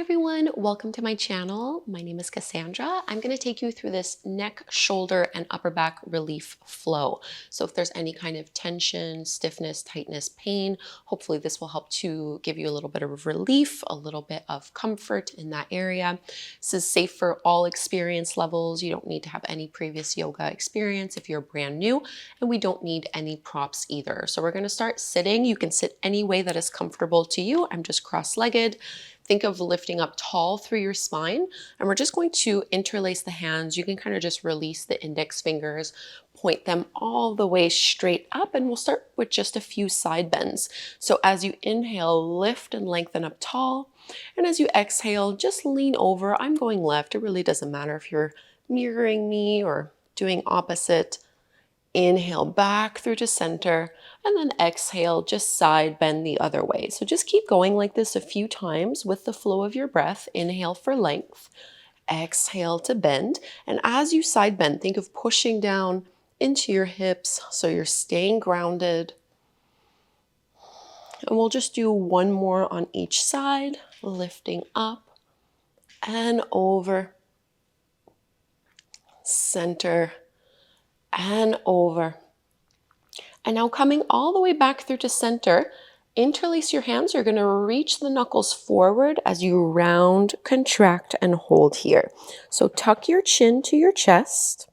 everyone, welcome to my channel. My name is Cassandra. I'm going to take you through this neck, shoulder, and upper back relief flow. So if there's any kind of tension, stiffness, tightness, pain, hopefully this will help to give you a little bit of relief, a little bit of comfort in that area. This is safe for all experience levels. You don't need to have any previous yoga experience if you're brand new, and we don't need any props either. So we're going to start sitting. You can sit any way that is comfortable to you. I'm just cross-legged. Think of lifting up tall through your spine, and we're just going to interlace the hands. You can kind of just release the index fingers, point them all the way straight up, and we'll start with just a few side bends. So as you inhale, lift and lengthen up tall, and as you exhale, just lean over. I'm going left. It really doesn't matter if you're mirroring me or doing opposite. Inhale back through to center, and then exhale, just side bend the other way. So just keep going like this a few times with the flow of your breath. Inhale for length, exhale to bend. And as you side bend, think of pushing down into your hips so you're staying grounded. And we'll just do one more on each side, lifting up and over, center, and over. And now coming all the way back through to center, interlace your hands. You're going to reach the knuckles forward as you round, contract, and hold here. So tuck your chin to your chest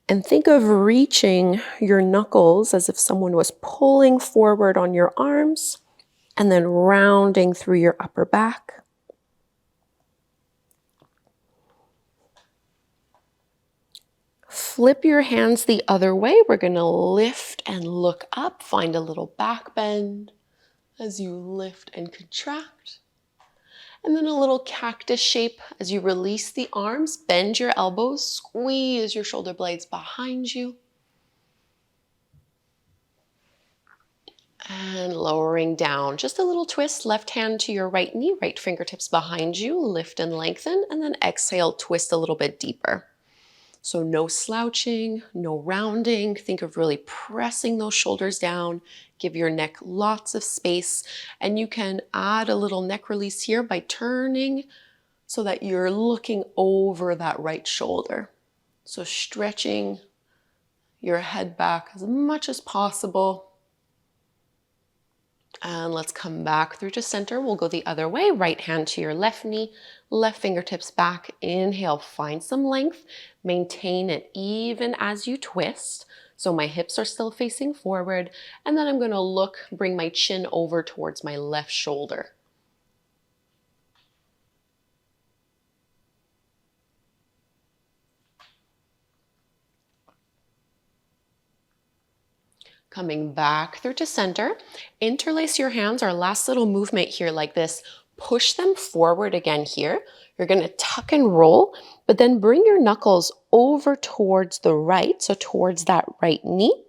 and think of reaching your knuckles as if someone was pulling forward on your arms and then rounding through your upper back. Flip your hands the other way. We're going to lift and look up. Find a little back bend as you lift and contract. And then a little cactus shape as you release the arms. Bend your elbows. Squeeze your shoulder blades behind you. And lowering down. Just a little twist. Left hand to your right knee. Right fingertips behind you. Lift and lengthen. And then exhale, twist a little bit deeper. So no slouching, no rounding. Think of really pressing those shoulders down. Give your neck lots of space. And you can add a little neck release here by turning so that you're looking over that right shoulder. So stretching your head back as much as possible. And let's come back through to center. We'll go the other way. Right hand to your left knee, left fingertips back. Inhale, find some length. Maintain it even as you twist. So my hips are still facing forward. And then I'm going to bring my chin over towards my left shoulder. Coming back through to center, interlace your hands, our last little movement here like this, push them forward again here. You're going to tuck and roll, but then bring your knuckles over towards the right, so towards that right knee.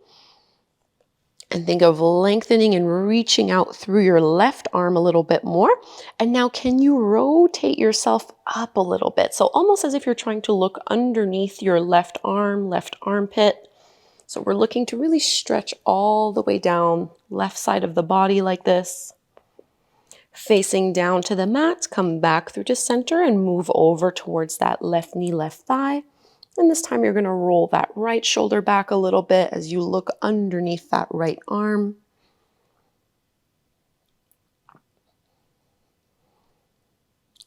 And think of lengthening and reaching out through your left arm a little bit more. And now can you rotate yourself up a little bit? So almost as if you're trying to look underneath your left arm, left armpit. So we're looking to really stretch all the way down left side of the body like this. Facing down to the mat, come back through to center and move over towards that left knee, left thigh. And this time you're going to roll that right shoulder back a little bit as you look underneath that right arm.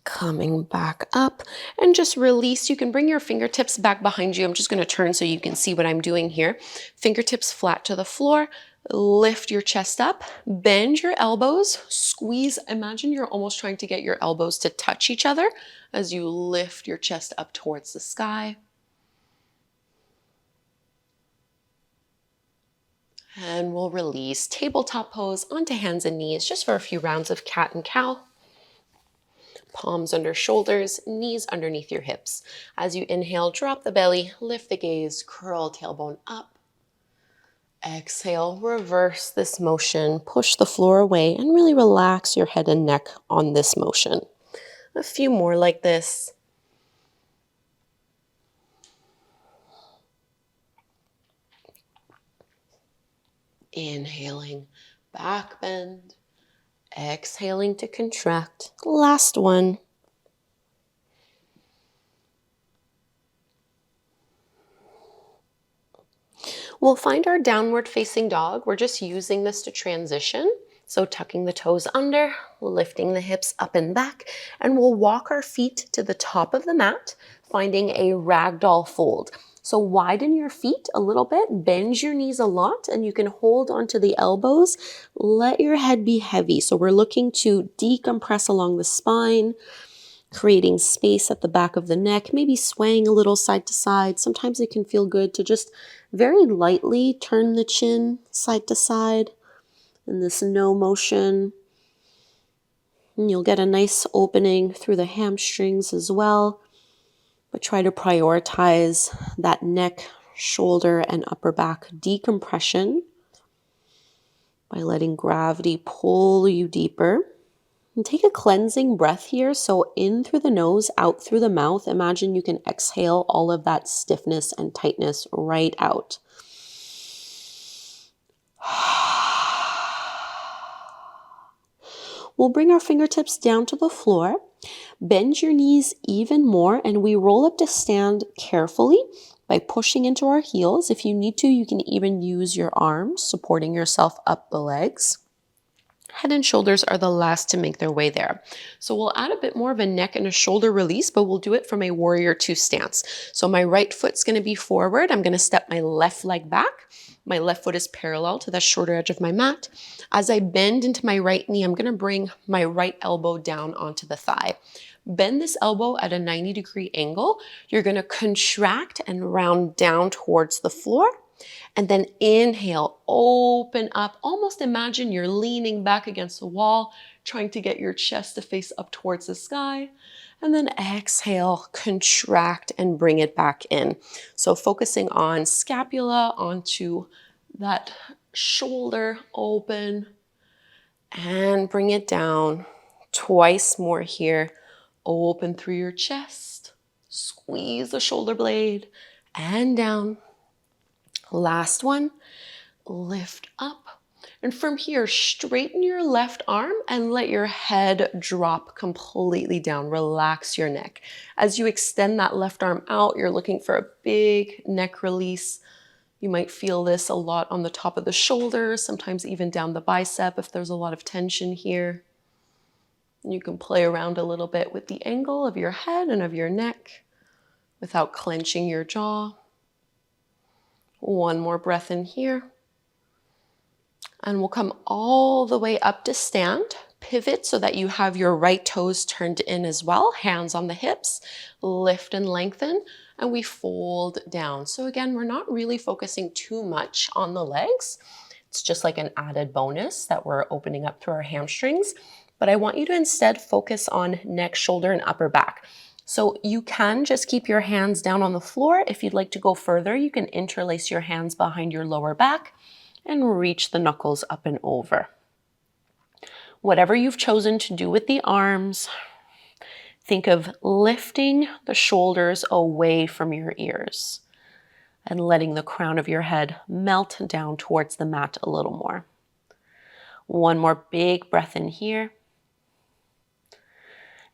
Coming back up and just release. You can bring your fingertips back behind you. I'm just going to turn so you can see what I'm doing here. Fingertips flat to the floor. Lift your chest up. Bend your elbows. Squeeze. Imagine you're almost trying to get your elbows to touch each other as you lift your chest up towards the sky. And we'll release. Tabletop pose onto hands and knees just for a few rounds of cat and cow. Palms under shoulders, knees underneath your hips. As you inhale, drop the belly, lift the gaze, curl tailbone up. Exhale, reverse this motion, push the floor away, and really relax your head and neck on this motion. A few more like this. Inhaling, back bend. Exhaling to contract. Last one. We'll find our downward facing dog. We're just using this to transition. So tucking the toes under, lifting the hips up and back, and we'll walk our feet to the top of the mat, finding a ragdoll fold. So widen your feet a little bit, bend your knees a lot, and you can hold onto the elbows. Let your head be heavy. So we're looking to decompress along the spine, creating space at the back of the neck, maybe swaying a little side to side. Sometimes it can feel good to just very lightly turn the chin side to side in this no motion. And you'll get a nice opening through the hamstrings as well. But try to prioritize that neck, shoulder, and upper back decompression by letting gravity pull you deeper. And take a cleansing breath here. So in through the nose, out through the mouth. Imagine you can exhale all of that stiffness and tightness right out. We'll bring our fingertips down to the floor. Bend your knees even more, and we roll up to stand carefully by pushing into our heels. If you need to, you can even use your arms, supporting yourself up the legs. Head and shoulders are the last to make their way there. So we'll add a bit more of a neck and a shoulder release, but we'll do it from a warrior two stance. So my right foot's going to be forward. I'm going to step my left leg back. My left foot is parallel to the shorter edge of my mat. As I bend into my right knee, I'm going to bring my right elbow down onto the thigh. Bend this elbow at a 90-degree angle. You're going to contract and round down towards the floor. And then inhale, open up. Almost imagine you're leaning back against the wall, trying to get your chest to face up towards the sky. And then exhale, contract and bring it back in. So focusing on scapula, onto that shoulder, open, and bring it down. Twice more here. Open through your chest. Squeeze the shoulder blade and down. Last one, lift up. And from here, straighten your left arm and let your head drop completely down. Relax your neck. As you extend that left arm out, you're looking for a big neck release. You might feel this a lot on the top of the shoulder, sometimes even down the bicep if there's a lot of tension here. You can play around a little bit with the angle of your head and of your neck without clenching your jaw. One more breath in here. And we'll come all the way up to stand. Pivot so that you have your right toes turned in as well. Hands on the hips. Lift and lengthen. And we fold down. So again, we're not really focusing too much on the legs. It's just like an added bonus that we're opening up through our hamstrings. But I want you to instead focus on neck, shoulder, and upper back. So you can just keep your hands down on the floor. If you'd like to go further, you can interlace your hands behind your lower back and reach the knuckles up and over. Whatever you've chosen to do with the arms, think of lifting the shoulders away from your ears and letting the crown of your head melt down towards the mat a little more. One more big breath in here.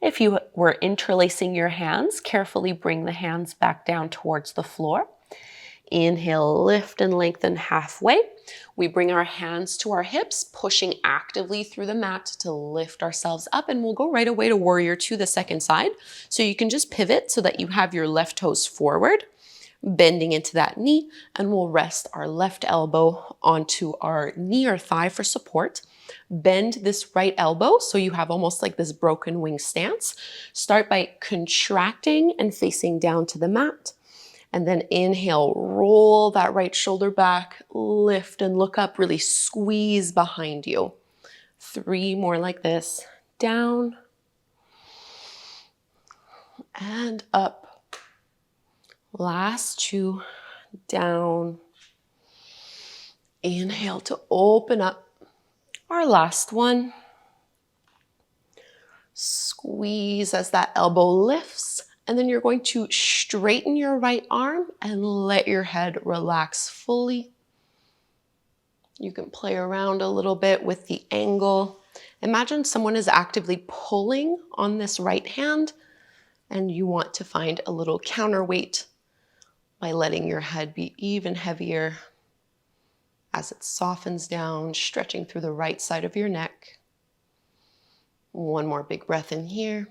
If you were interlacing your hands, carefully bring the hands back down towards the floor. Inhale, lift and lengthen halfway. We bring our hands to our hips, pushing actively through the mat to lift ourselves up, and we'll go right away to warrior two, the second side. So you can just pivot so that you have your left toes forward, bending into that knee, and we'll rest our left elbow onto our knee or thigh for support. Bend this right elbow so you have almost like this broken wing stance. Start by contracting and facing down to the mat. And then inhale, roll that right shoulder back, lift and look up, really squeeze behind you. 3 more like this. Down and up. Last 2, down. Inhale to open up. Our last one. Squeeze as that elbow lifts. And then you're going to straighten your right arm and let your head relax fully. You can play around a little bit with the angle. Imagine someone is actively pulling on this right hand and you want to find a little counterweight by letting your head be even heavier as it softens down, stretching through the right side of your neck. One more big breath in here.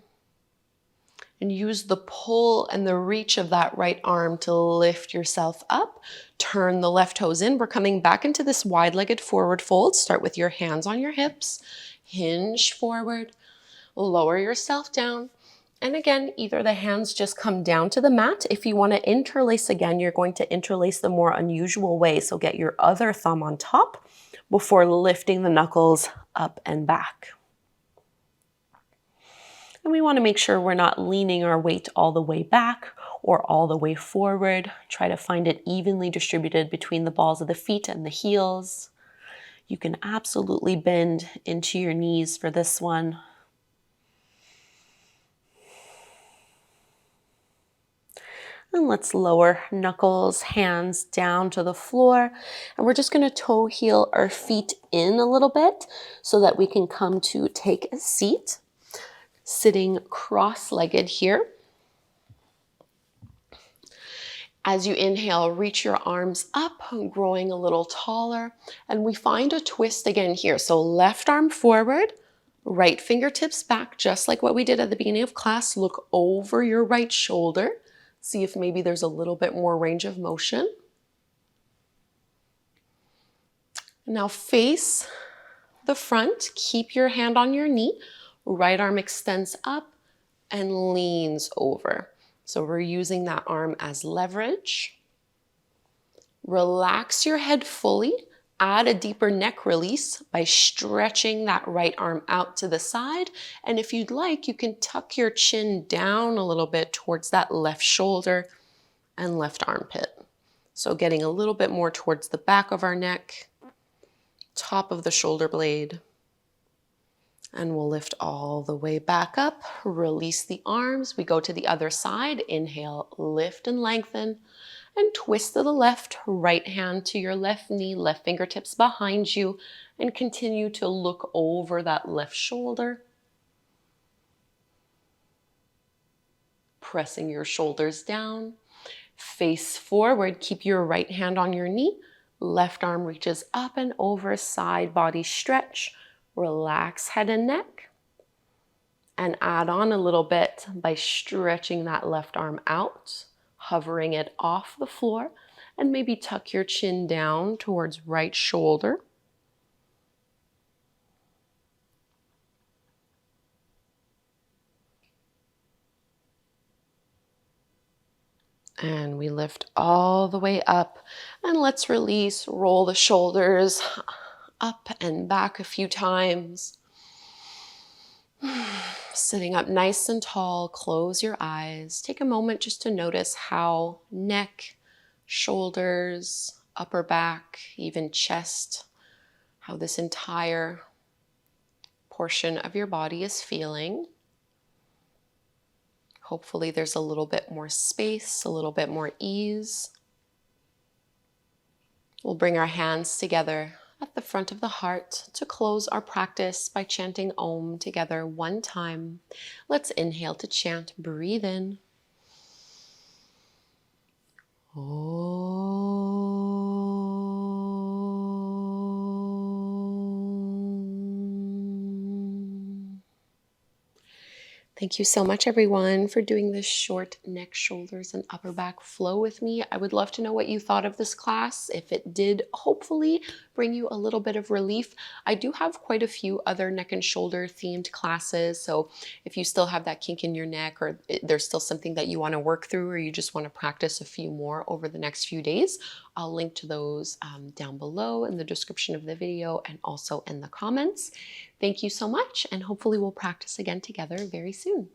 And use the pull and the reach of that right arm to lift yourself up. Turn the left toes in. We're coming back into this wide-legged forward fold. Start with your hands on your hips. Hinge forward. Lower yourself down. And again, either the hands just come down to the mat. If you want to interlace again, you're going to interlace the more unusual way. So get your other thumb on top before lifting the knuckles up and back. And we want to make sure we're not leaning our weight all the way back or all the way forward. Try to find it evenly distributed between the balls of the feet and the heels. You can absolutely bend into your knees for this one. And let's lower knuckles, hands down to the floor. And we're just going to toe heel our feet in a little bit so that we can come to take a seat. Sitting cross-legged here. As you inhale, reach your arms up, growing a little taller. And we find a twist again here. So left arm forward, right fingertips back, just like what we did at the beginning of class. Look over your right shoulder. See if maybe there's a little bit more range of motion. Now face the front. Keep your hand on your knee. Right arm extends up and leans over. So we're using that arm as leverage. Relax your head fully. Add a deeper neck release by stretching that right arm out to the side. And if you'd like, you can tuck your chin down a little bit towards that left shoulder and left armpit. So getting a little bit more towards the back of our neck, top of the shoulder blade. And we'll lift all the way back up. Release the arms. We go to the other side. Inhale, lift and lengthen. And twist to the left. Right hand to your left knee. Left fingertips behind you. And continue to look over that left shoulder. Pressing your shoulders down. Face forward. Keep your right hand on your knee. Left arm reaches up and over. Side body stretch. Relax head and neck and add on a little bit by stretching that left arm out, hovering it off the floor, and maybe tuck your chin down towards right shoulder. And we lift all the way up and let's release, roll the shoulders up and back a few times. Sitting up nice and tall, close your eyes. Take a moment just to notice how neck, shoulders, upper back, even chest, how this entire portion of your body is feeling. Hopefully there's a little bit more space, a little bit more ease. We'll bring our hands together at the front of the heart to close our practice by chanting Om together one time. Let's inhale to chant. Breathe in. Om. Thank you so much, everyone, for doing this short neck, shoulders, and upper back flow with me. I would love to know what you thought of this class. If it did, hopefully bring you a little bit of relief. I do have quite a few other neck and shoulder themed classes. So if you still have that kink in your neck, or there's still something that you want to work through, or you just want to practice a few more over the next few days, I'll link to those down below in the description of the video and also in the comments. Thank you so much, and hopefully we'll practice again together very soon.